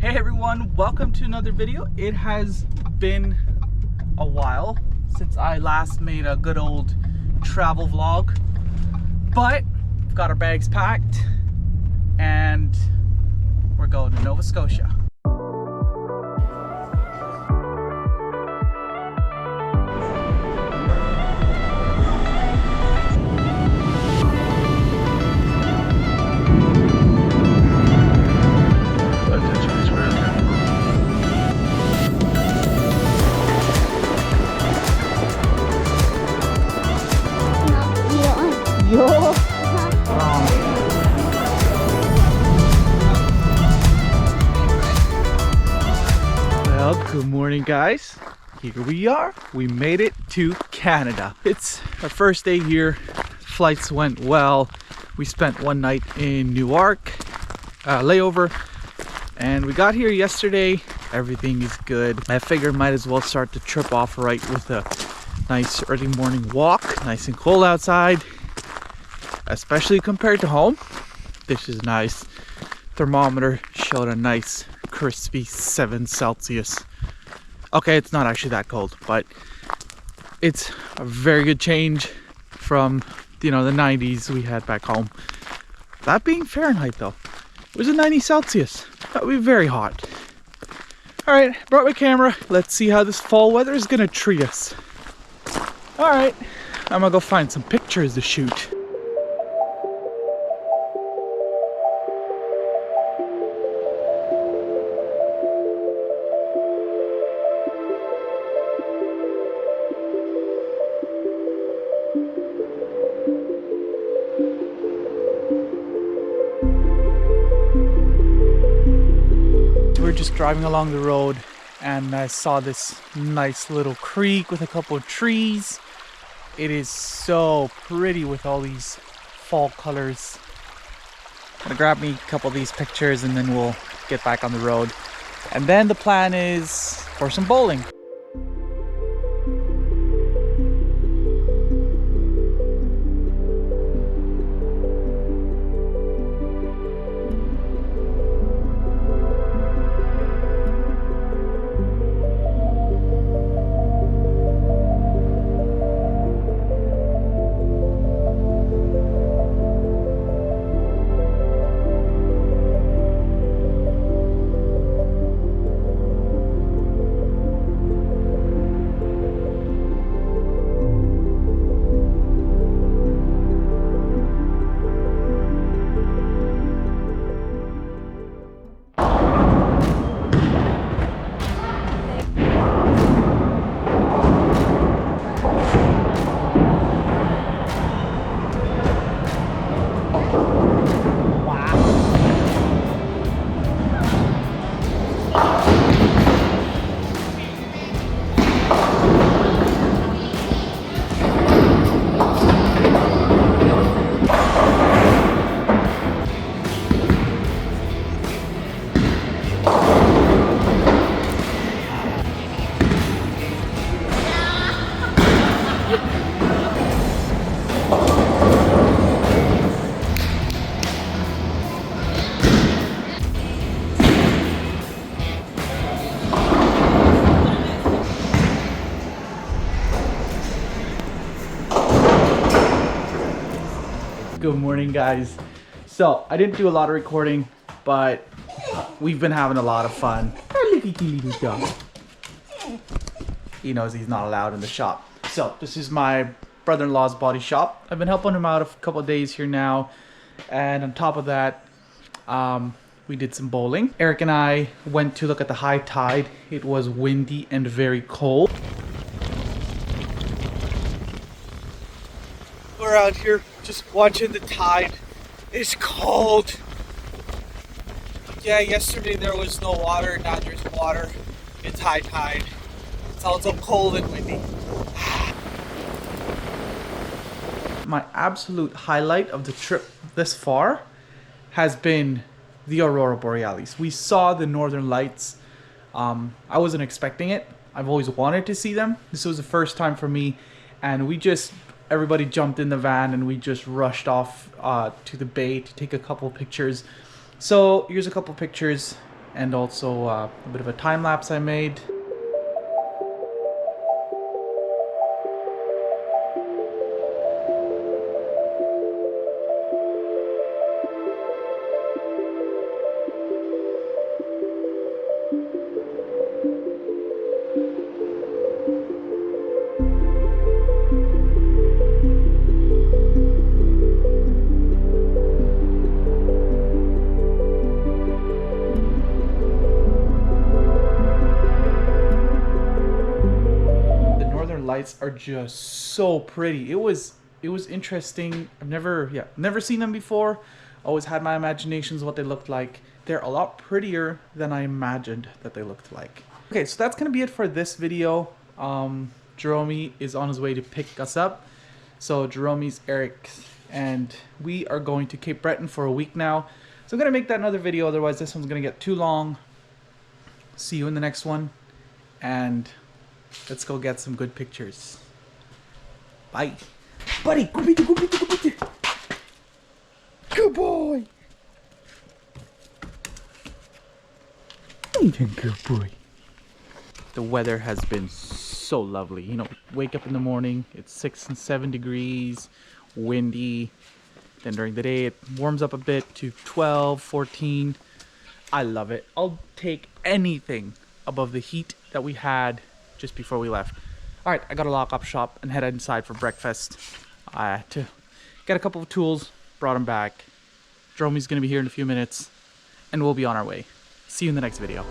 Hey everyone, welcome to another video. It has been a while since I last made a good old travel vlog, but we've got our bags packed and we're going to Nova Scotia. Well, good morning guys. Here we are. We made it to Canada. It's our first day here. Flights went well. We spent one night in Newark, layover, and we got here yesterday. Everything is good. I figured might as well start the trip off right with a nice early morning walk. Nice and cold outside, especially compared to home. This is nice. Thermometer showed a nice crispy 7 Celsius. Okay, it's not actually that cold, but it's a very good change from, the 90s we had back home. That being Fahrenheit though, it was a 90 Celsius. That would be very hot. All right, brought my camera. Let's see how this fall weather is gonna treat us. All right, I'm gonna go find some pictures to shoot. We're just driving along the road and I saw this nice little creek with a couple of trees. It is so pretty with all these fall colors. I'm gonna grab me a couple of these pictures and then we'll get back on the road. And then the plan is for some bowling. Good morning guys. So I didn't do a lot of recording, but we've been having a lot of fun. He knows he's not allowed in the shop. So this is my brother-in-law's body shop. I've been helping him out a couple of days here now, and on top of that we did some bowling. Eric and I went to look at the high tide. It was windy and very cold. We're out here just watching the tide. It's cold. Yeah, yesterday there was no water, now there's water. It's high tide. It's also cold and windy. My absolute highlight of the trip this far has been the Aurora Borealis. We saw the Northern Lights. I wasn't expecting it. I've always wanted to see them. This was the first time for me, and everybody jumped in the van and we just rushed off to the bay to take a couple pictures. So here's a couple pictures and also a bit of a time lapse I made. Lights are just so pretty. It was interesting. I've never seen them before. Always had my imaginations what they looked like. They're a lot prettier than I imagined that they looked like. Okay, so that's gonna be it for this video. Jerome is on his way to pick us up. So Jerome's Eric, and we are going to Cape Breton for a week now. So I'm gonna make that another video, otherwise this one's gonna get too long. See you in the next one, and let's go get some good pictures. Bye. Buddy, go beat it. Good boy. Good boy. The weather has been so lovely. You know, wake up in the morning, it's 6 and 7 degrees, windy. Then during the day, it warms up a bit to 12, 14. I love it. I'll take anything above the heat that we had just before we left. All right, I gotta lock up shop and head inside for breakfast. I had to get a couple of tools, brought them back. Jerome's gonna be here in a few minutes, and we'll be on our way. See you in the next video.